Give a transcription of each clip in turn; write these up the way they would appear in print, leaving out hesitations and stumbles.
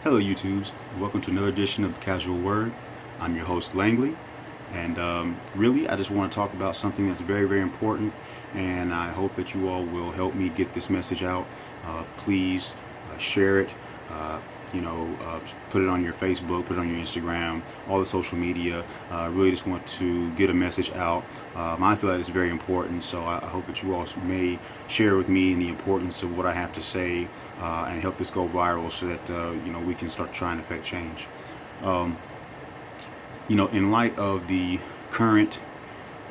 Hello, YouTubes. Welcome to another edition of The Casual Word. I'm your host, Langley. And really, I just want to talk about something that's very, very important. And I hope that you all will help me get this message out. Please share it. Uh, put it on your Facebook, put it on your Instagram, all the social media. Really just want to get a message out. I feel that it's very important, so I hope that you all may share with me the importance of what I have to say and help this go viral so that we can start trying to affect change. Um, in light of the current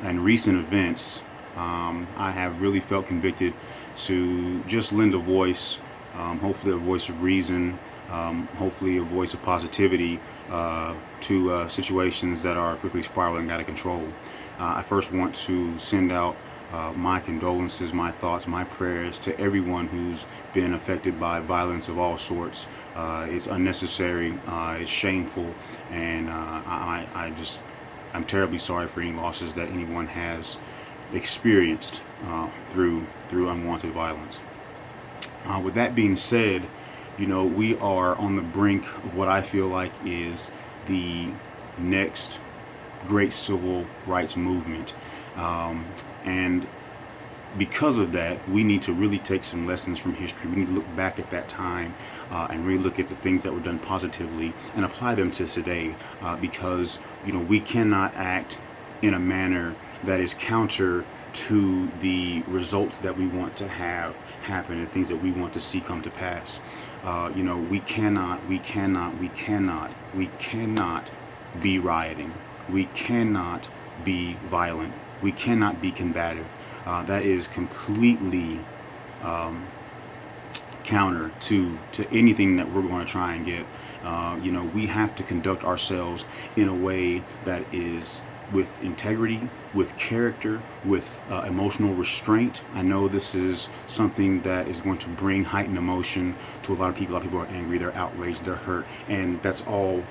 and recent events, I have really felt convicted to just lend a voice, hopefully a voice of reason, hopefully a voice of positivity to situations that are quickly spiraling out of control. I first want to send out my condolences, my thoughts, my prayers to everyone who's been affected by violence of all sorts. It's unnecessary, it's shameful, and I'm terribly sorry for any losses that anyone has experienced through unwanted violence. With that being said, we are on the brink of what I feel like is the next great civil rights movement. And because of that, we need to really take some lessons from history. We need to look back at that time and really look at the things that were done positively and apply them to today. Because we cannot act in a manner that is counter to the results that we want to have happen and things that we want to see come to pass. We cannot be rioting. We cannot be violent. We cannot be combative. That is completely counter to anything that we're going to try and get. We have to conduct ourselves in a way that is with integrity, with character, with emotional restraint. I know this is something that is going to bring heightened emotion to a lot of people. A lot of people are angry, they're outraged, they're hurt, and that's all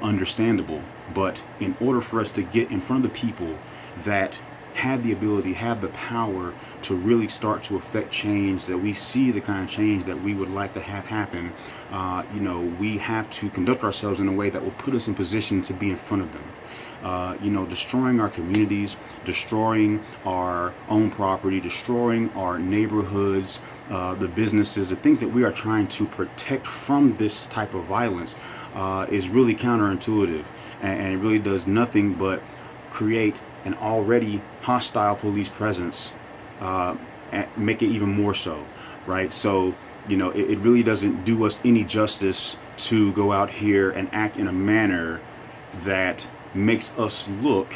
understandable. But in order for us to get in front of the people that have the ability, have the power to really start to affect change, that we see the kind of change that we would like to have happen, we have to conduct ourselves in a way that will put us in position to be in front of them. Destroying our communities, destroying our own property, destroying our neighborhoods, the businesses, the things that we are trying to protect from this type of violence is really counterintuitive, and it really does nothing but create an already hostile police presence, and make it even more so, right? So, it really doesn't do us any justice to go out here and act in a manner that makes us look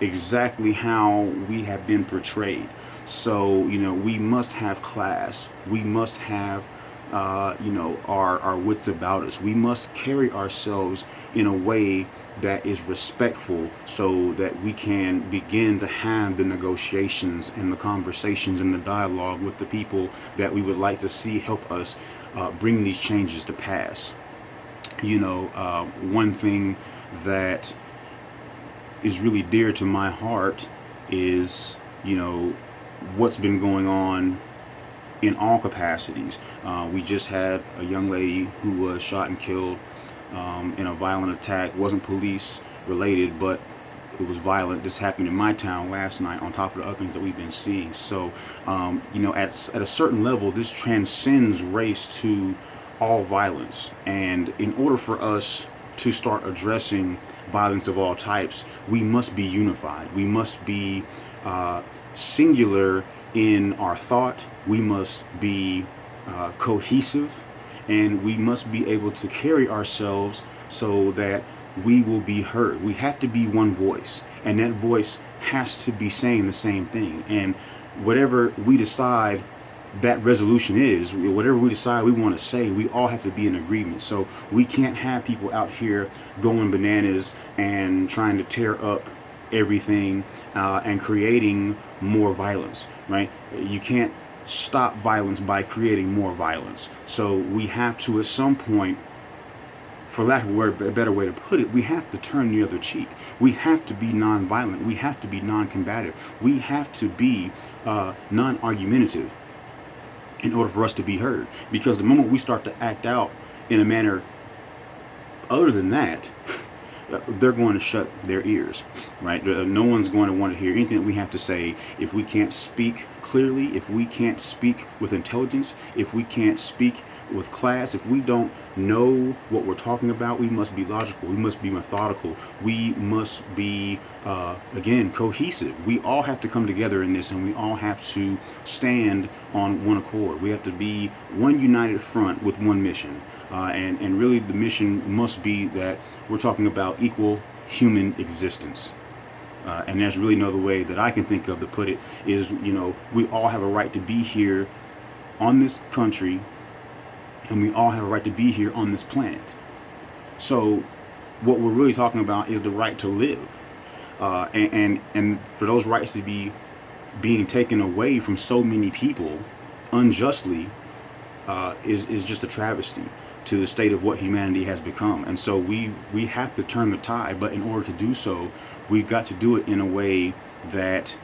exactly how we have been portrayed. So, we must have class. We must have our wits about us. We must carry ourselves in a way that is respectful so that we can begin to have the negotiations and the conversations and the dialogue with the people that we would like to see help us bring these changes to pass. One thing that is really dear to my heart is, what's been going on in all capacities. We just had a young lady who was shot and killed in a violent attack. Wasn't police related, but it was violent. This happened in my town last night on top of the other things that we've been seeing. So, at a certain level, this transcends race to all violence. And in order for us to start addressing violence of all types, we must be unified. We must be singular in our thought. We must be cohesive, and we must be able to carry ourselves so that we will be heard. We have to be one voice, and that voice has to be saying the same thing. And whatever we decide that resolution is, whatever we decide we want to say, we all have to be in agreement. So we can't have people out here going bananas and trying to tear up everything and creating more violence, right? You can't stop violence by creating more violence. So we have to, at some point, for lack of a word, a better way to put it, we have to turn the other cheek. We have to be non-violent. We have to be non-combative. We have to be non-argumentative. in order for us to be heard. Because the moment we start to act out in a manner other than that, they're going to shut their ears, right? No one's going to want to hear anything that we have to say if we can't speak clearly, if we can't speak with intelligence, if we can't speak with class, if we don't know what we're talking about. We must be logical, we must be methodical, we must be again, cohesive. We all have to come together in this, and we all have to stand on one accord. We have to be one united front with one mission. And really the mission must be that we're talking about equal human existence. And there's really no other way that I can think of to put it is, we all have a right to be here on this country, and we all have a right to be here on this planet. So what we're really talking about is the right to live. And for those rights to be being taken away from so many people unjustly is just a travesty to the state of what humanity has become. And so we have to turn the tide, but in order to do so, we've got to do it in a way that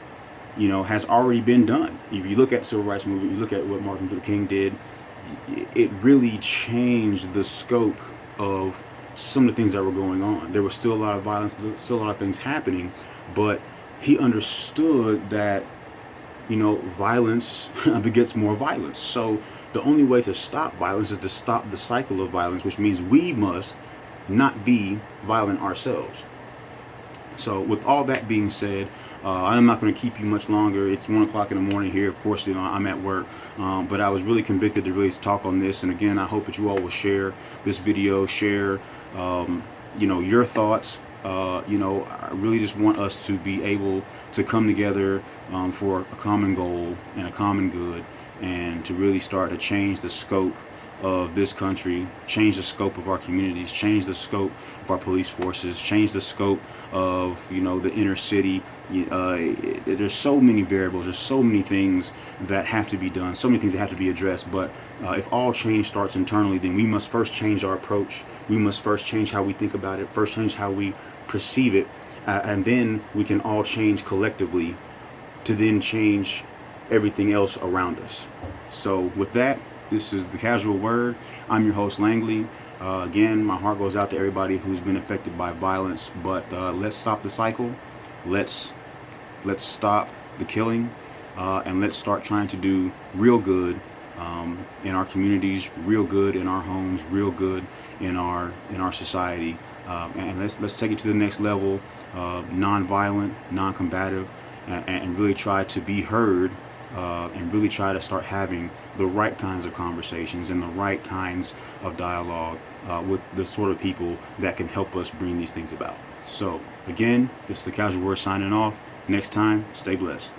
has already been done. If you look at the civil rights movement, you look at what Martin Luther King did, it really changed the scope of some of the things that were going on. There was still a lot of violence, still a lot of things happening, but he understood that violence begets more violence. So the only way to stop violence is to stop the cycle of violence, which means we must not be violent ourselves. So with all that being said, I'm not going to keep you much longer. It's 1 o'clock in the morning here. Of course, I'm at work, but I was really convicted to really talk on this. And again, I hope that you all will share this video, share, your thoughts. I really just want us to be able to come together for a common goal and a common good, and to really start to change the scope of this country, change the scope of our communities, change the scope of our police forces, change the scope of the inner city. There's so many variables, there's so many things that have to be done, so many things that have to be addressed. But if all change starts internally, then we must first change our approach. We must first change how we think about it, first change how we perceive it, and then we can all change collectively to then change everything else around us. So with that, this is the Casual Word. I'm your host, Langley. Again, my heart goes out to everybody who's been affected by violence, but let's stop the cycle. Let's stop the killing, and let's start trying to do real good in our communities, real good in our homes, real good in our society, and let's take it to the next level, non-violent, non-combative, and really try to be heard. And really try to start having the right kinds of conversations and the right kinds of dialogue with the sort of people that can help us bring these things about. So again, this is the Casual Word signing off. Next time, stay blessed.